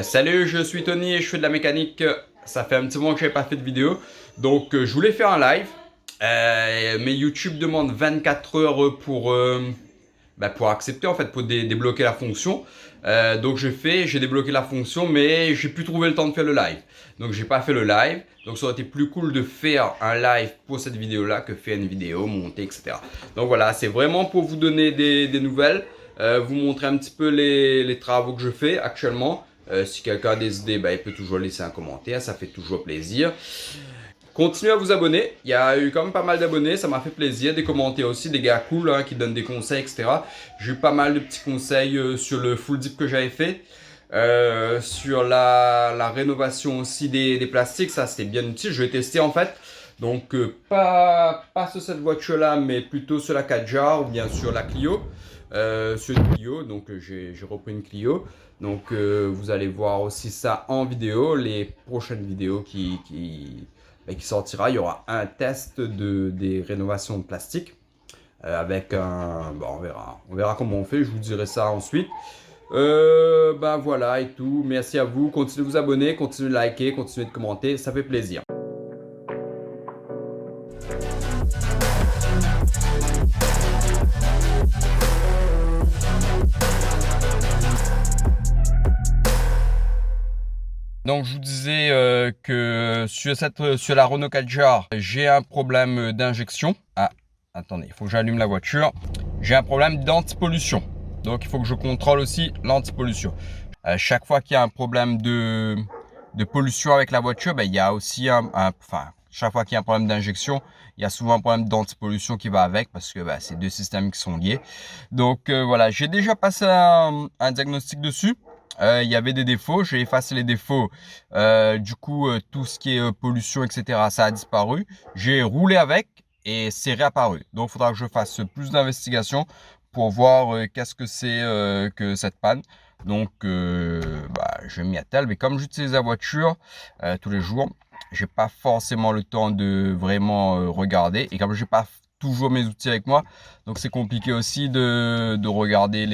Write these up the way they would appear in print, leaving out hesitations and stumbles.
Salut, je suis Tony et je fais de la mécanique. Ça fait un petit moment que je n'avais pas fait de vidéo. Donc je voulais faire un live. Mais YouTube demande 24 heures pour accepter en fait, pour débloquer la fonction. Donc j'ai débloqué la fonction, mais j'ai pu trouver le temps de faire le live. Donc j'ai pas fait le live. Donc ça aurait été plus cool de faire un live pour cette vidéo là que faire une vidéo, monter, etc. Donc voilà, c'est vraiment pour vous donner des nouvelles. Vous montrer un petit peu les travaux que je fais actuellement. Si quelqu'un a des idées, il peut toujours laisser un commentaire, ça fait toujours plaisir. Continuez à vous abonner, il y a eu quand même pas mal d'abonnés, ça m'a fait plaisir, des commentaires aussi, des gars cool qui donnent des conseils, etc. J'ai eu pas mal de petits conseils sur le full dip que j'avais fait, sur la rénovation aussi des plastiques, ça c'était bien utile, je vais tester en fait. Donc pas sur cette voiture là, mais plutôt sur la Kadjar ou bien sur la Clio. Sur une Clio, donc j'ai repris une Clio. Donc vous allez voir aussi ça en vidéo, les prochaines vidéos qui sortira. Il y aura un test des rénovations de plastique avec un... Bon, on verra comment on fait, je vous dirai ça ensuite. Voilà et tout, merci à vous, continuez de vous abonner, continuez de liker, continuez de commenter, ça fait plaisir. Donc je vous disais que sur la Renault Kadjar, j'ai un problème d'injection. Ah, attendez, il faut que j'allume la voiture. J'ai un problème d'antipollution. Donc il faut que je contrôle aussi l'antipollution. Chaque fois qu'il y a un problème de pollution avec la voiture, il y a aussi chaque fois qu'il y a un problème d'injection, il y a souvent un problème d'antipollution qui va avec parce que c'est deux systèmes qui sont liés. Donc voilà, j'ai déjà passé un diagnostic dessus. Il y avait des défauts, j'ai effacé les défauts. Du coup, tout ce qui est pollution, etc., ça a disparu. J'ai roulé avec et c'est réapparu. Donc, il faudra que je fasse plus d'investigations pour voir qu'est-ce que c'est que cette panne. Donc, je m'y attelle. Mais comme j'utilise la voiture tous les jours, j'ai pas forcément le temps de vraiment regarder. Et comme j'ai pas toujours mes outils avec moi, donc c'est compliqué aussi de regarder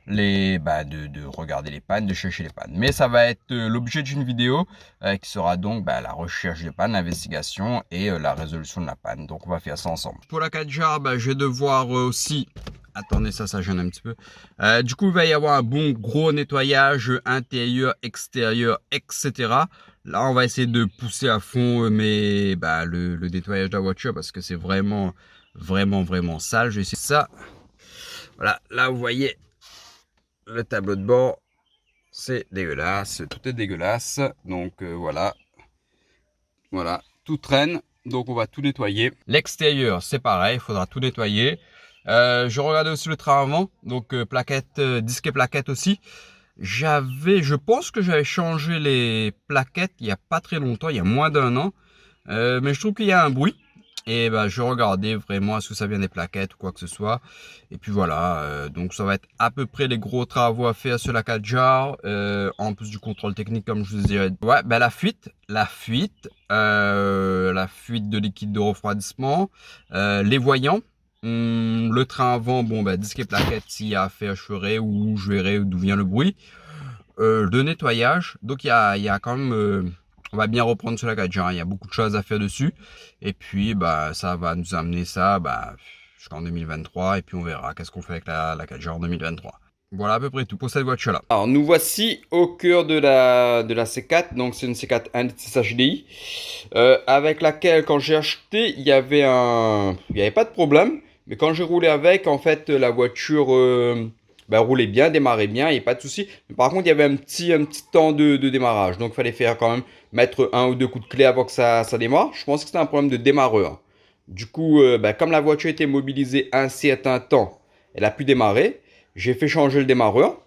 de regarder les pannes, de chercher les pannes. Mais ça va être l'objet d'une vidéo qui sera donc la recherche des pannes, l'investigation et la résolution de la panne. Donc on va faire ça ensemble. Pour la Kadjar, je vais devoir aussi... Attendez, ça gêne un petit peu. Du coup, il va y avoir un bon gros nettoyage intérieur, extérieur, etc. Là, on va essayer de pousser à fond le nettoyage de la voiture parce que c'est vraiment sale. Je vais essayer ça. Voilà, là, vous voyez le tableau de bord, c'est dégueulasse, tout est dégueulasse. Donc voilà, tout traîne. Donc on va tout nettoyer. L'extérieur, c'est pareil, il faudra tout nettoyer. Je regardais aussi le train avant, donc plaquettes, disque et plaquettes aussi. Je pense que j'avais changé les plaquettes il n'y a pas très longtemps, il y a moins d'un an. Mais je trouve qu'il y a un bruit. Et je regardais vraiment est-ce que ça vient des plaquettes ou quoi que ce soit. Et puis voilà, donc ça va être à peu près les gros travaux à faire sur la Kadjar. En plus du contrôle technique, comme je vous disais. Ouais, la fuite de liquide de refroidissement, les voyants. Le train avant, disque et plaquettes, s'il y a à faire, je ferai ou je verrai d'où vient le bruit. Le nettoyage, donc il y a quand même... on va bien reprendre sur la Kadjar, il y a beaucoup de choses à faire dessus. Et puis, ça va nous amener ça jusqu'en 2023. Et puis, on verra qu'est-ce qu'on fait avec la Kadjar en 2023. Voilà à peu près tout pour cette voiture-là. Alors, nous voici au cœur de la C4. Donc, c'est une C4 1.6 HDI. Avec laquelle, quand j'ai acheté, il n'y avait pas de problème. Mais quand j'ai roulé avec, en fait, la voiture... roulait bien, démarrait bien, il n'y a pas de souci. Par contre, il y avait un petit temps de démarrage. Donc, il fallait faire quand même mettre un ou deux coups de clé avant que ça démarre. Je pense que c'était un problème de démarreur. Du coup, comme la voiture était mobilisée un certain temps, elle a pu démarrer. J'ai fait changer le démarreur.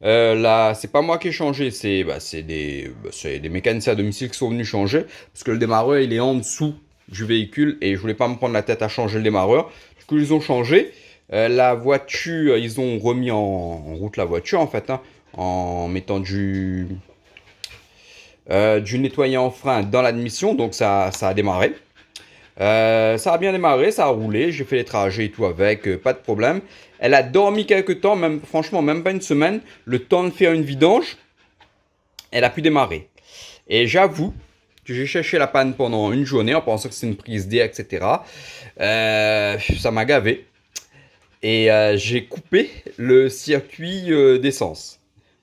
Là, c'est pas moi qui ai changé, c'est des mécaniciens à domicile qui sont venus changer. Parce que le démarreur, il est en dessous du véhicule et je voulais pas me prendre la tête à changer le démarreur. Du coup, ils ont changé. La voiture, ils ont remis en route la voiture en fait, en mettant du nettoyant frein dans l'admission, donc ça a démarré. Ça a bien démarré, ça a roulé, j'ai fait les trajets et tout avec, pas de problème. Elle a dormi quelques temps, même, franchement même pas une semaine, le temps de faire une vidange, elle a pu démarrer. Et j'avoue que j'ai cherché la panne pendant une journée en pensant que c'est une prise d'air, etc. Ça m'a gavé. Et j'ai coupé le circuit d'essence.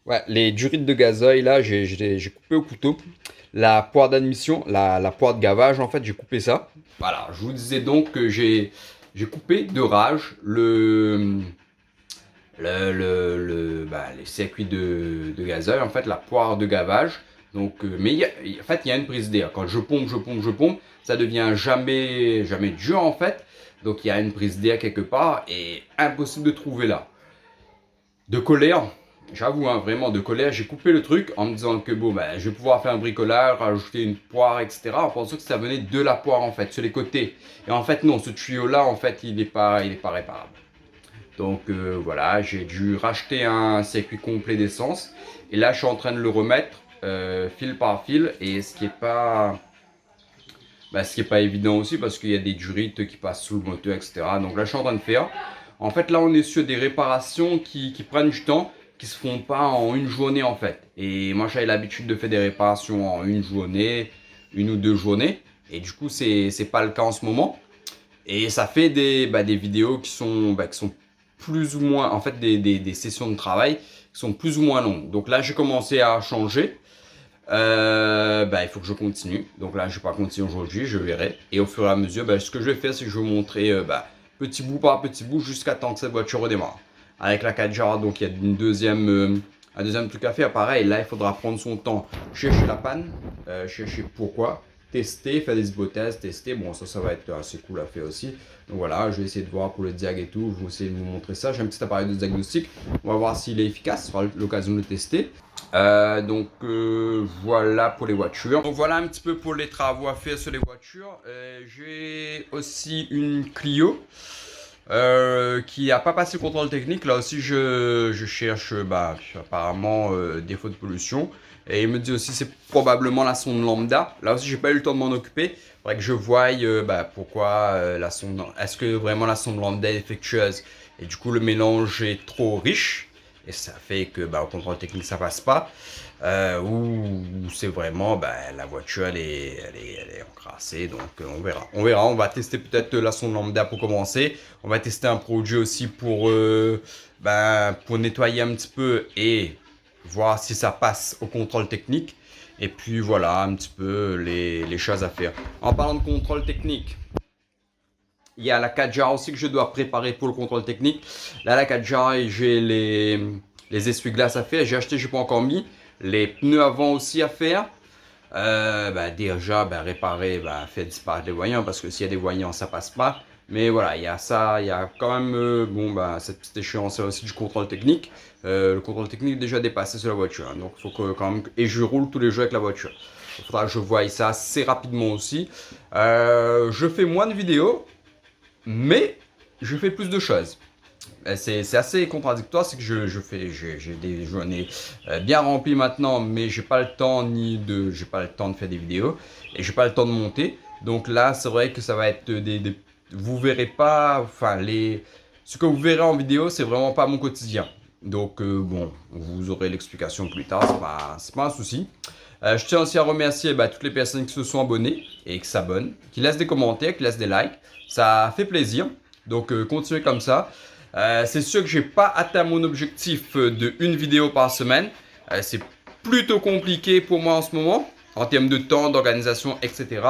Ouais, les durites de gazoil, là, j'ai coupé au couteau. La poire d'admission, la poire de gavage, en fait, j'ai coupé ça. Voilà, je vous disais donc que j'ai coupé de rage les circuits de gazoil, en fait, la poire de gavage. Donc, mais en fait, il y a une prise d'air. Quand je pompe, ça devient jamais dur, en fait. Donc, il y a une prise d'air quelque part et impossible de trouver là. De colère, j'avoue, hein, vraiment de colère, j'ai coupé le truc en me disant que bon, ben, je vais pouvoir faire un bricolage, rajouter une poire, etc. En pensant que ça venait de la poire, en fait, sur les côtés. Et en fait, non, ce tuyau-là, en fait, il n'est pas réparable. Donc voilà, j'ai dû racheter un circuit complet d'essence. Et là, je suis en train de le remettre fil par fil. Et ce qui est pas évident aussi parce qu'il y a des durites qui passent sous le moteur, etc. Donc là, je suis en train de faire. En fait, là, on est sur des réparations qui prennent du temps, qui se font pas en une journée en fait. Et moi, j'avais l'habitude de faire des réparations en une journée, une ou deux journées. Et du coup, c'est pas le cas en ce moment. Et ça fait des vidéos qui sont plus ou moins, en fait, des sessions de travail qui sont plus ou moins longues. Donc là, j'ai commencé à changer. Il faut que je continue. Donc là, je vais pas continuer aujourd'hui, je verrai. Et au fur et à mesure, ce que je vais faire, c'est que je vais vous montrer petit bout par petit bout jusqu'à temps que cette voiture redémarre. Avec la Kadjar, donc il y a un deuxième truc à faire. Pareil, là, il faudra prendre son temps, chercher la panne, chercher pourquoi, tester, faire des hypothèses, tester. Bon, ça va être assez cool à faire aussi. Donc voilà, je vais essayer de voir pour le diag et tout. Je vais essayer de vous montrer ça. J'ai un petit appareil de diagnostic. On va voir s'il est efficace. Ce sera l'occasion de le tester. Voilà pour les voitures. Donc voilà un petit peu pour les travaux à faire sur les voitures. J'ai aussi une Clio qui n'a pas passé le contrôle technique. Là aussi je cherche apparemment défaut de pollution. Et il me dit aussi c'est probablement la sonde lambda. Là aussi j'ai pas eu le temps de m'en occuper. Il faudrait que je voie pourquoi la sonde. Est-ce que vraiment la sonde lambda est défectueuse? Et du coup le mélange est trop riche. Et ça fait que au contrôle technique ça passe pas. Ou c'est vraiment la voiture elle est encrassée. Donc on verra. On va tester peut-être la sonde lambda pour commencer. On va tester un produit aussi pour nettoyer un petit peu et voir si ça passe au contrôle technique. Et puis voilà un petit peu les choses à faire. En parlant de contrôle technique, il y a la Kadjar aussi que je dois préparer pour le contrôle technique. Là, la Kadjar, j'ai les essuie-glaces à faire. J'ai acheté, je n'ai pas encore mis. Les pneus avant aussi à faire. Déjà, réparer, faire disparaître les voyants. Parce que s'il y a des voyants, ça passe pas. Mais voilà, il y a ça. Il y a quand même cette petite échéance aussi du contrôle technique. Le contrôle technique est déjà dépassé sur la voiture. Hein, donc, il faut que quand même... Et je roule tous les jours avec la voiture. Il faudra que je voie ça assez rapidement aussi. Je fais moins de vidéos. Mais je fais plus de choses. C'est assez contradictoire, c'est que j'ai des journées bien remplies maintenant, mais j'ai pas le temps de faire des vidéos et j'ai pas le temps de monter. Donc là, c'est vrai que ça va être vous verrez pas, ce que vous verrez en vidéo, c'est vraiment pas mon quotidien. Donc vous aurez l'explication plus tard, c'est pas un souci. Je tiens aussi à remercier toutes les personnes qui se sont abonnées et qui s'abonnent, qui laissent des commentaires, qui laissent des likes. Ça fait plaisir. Donc continuez comme ça. C'est sûr que j'ai pas atteint mon objectif de une vidéo par semaine. C'est plutôt compliqué pour moi en ce moment, en termes de temps, d'organisation, etc.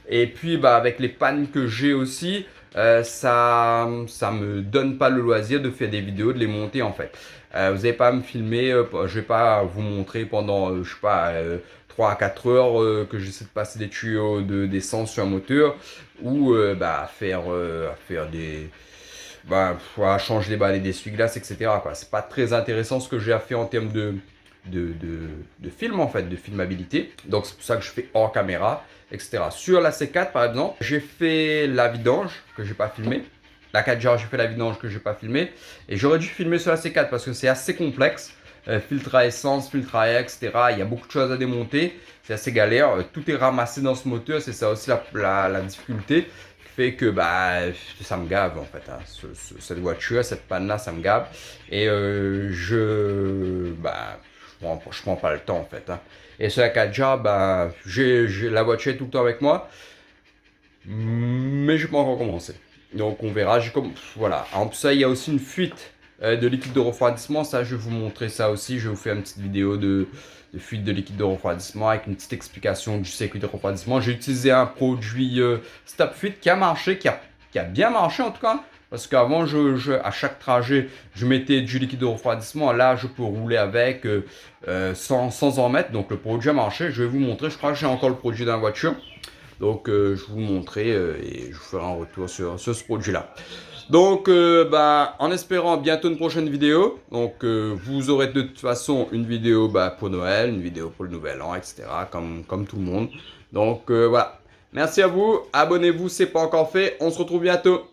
Et puis avec les pannes que j'ai aussi, ça me donne pas le loisir de faire des vidéos, de les monter en fait. Vous n'allez pas à me filmer, je vais pas vous montrer pendant, je sais pas, 3 à 4 heures que j'essaie de passer des tuyaux d'essence sur un moteur ou à faire des... à changer les balais d'essuie-glace, etc. C'est pas très intéressant ce que j'ai à faire en termes de film en fait, de filmabilité. Donc c'est pour ça que je fais hors caméra, etc. Sur la C4 par exemple, j'ai fait la vidange que j'ai pas filmé. La 4J, j'ai fait la vidange que j'ai pas filmé. Et j'aurais dû filmer sur la C4 parce que c'est assez complexe. Filtre à essence, filtre à air, etc. Il y a beaucoup de choses à démonter. C'est assez galère. Tout est ramassé dans ce moteur. C'est ça aussi la difficulté. fait que bah, ça me gave en fait. Hein. Cette voiture, cette panne-là, ça me gave. Et bah, je prends pas le temps en fait. Hein. Et sur la Kadjar, bah, la voiture est tout le temps avec moi. Mais je n'ai pas encore commencé. Donc on verra. Voilà. En plus ça, il y a aussi une fuite de liquide de refroidissement. Ça, je vais vous montrer ça aussi. Je vais vous faire une petite vidéo de fuite de liquide de refroidissement avec une petite explication du circuit de refroidissement. J'ai utilisé un produit StopFit qui a marché, qui a bien marché en tout cas. Parce qu'avant, à chaque trajet, je mettais du liquide de refroidissement. Là, je peux rouler avec sans en mettre. Donc le produit a marché. Je vais vous montrer. Je crois que j'ai encore le produit dans la voiture. Donc je vais vous montrer et je vous ferai un retour sur ce produit-là. Donc bah, en espérant bientôt une prochaine vidéo. Donc vous aurez de toute façon une vidéo bah, pour Noël, une vidéo pour le Nouvel An, etc. Comme tout le monde. Donc voilà. Merci à vous. Abonnez-vous si ce n'est pas encore fait. On se retrouve bientôt.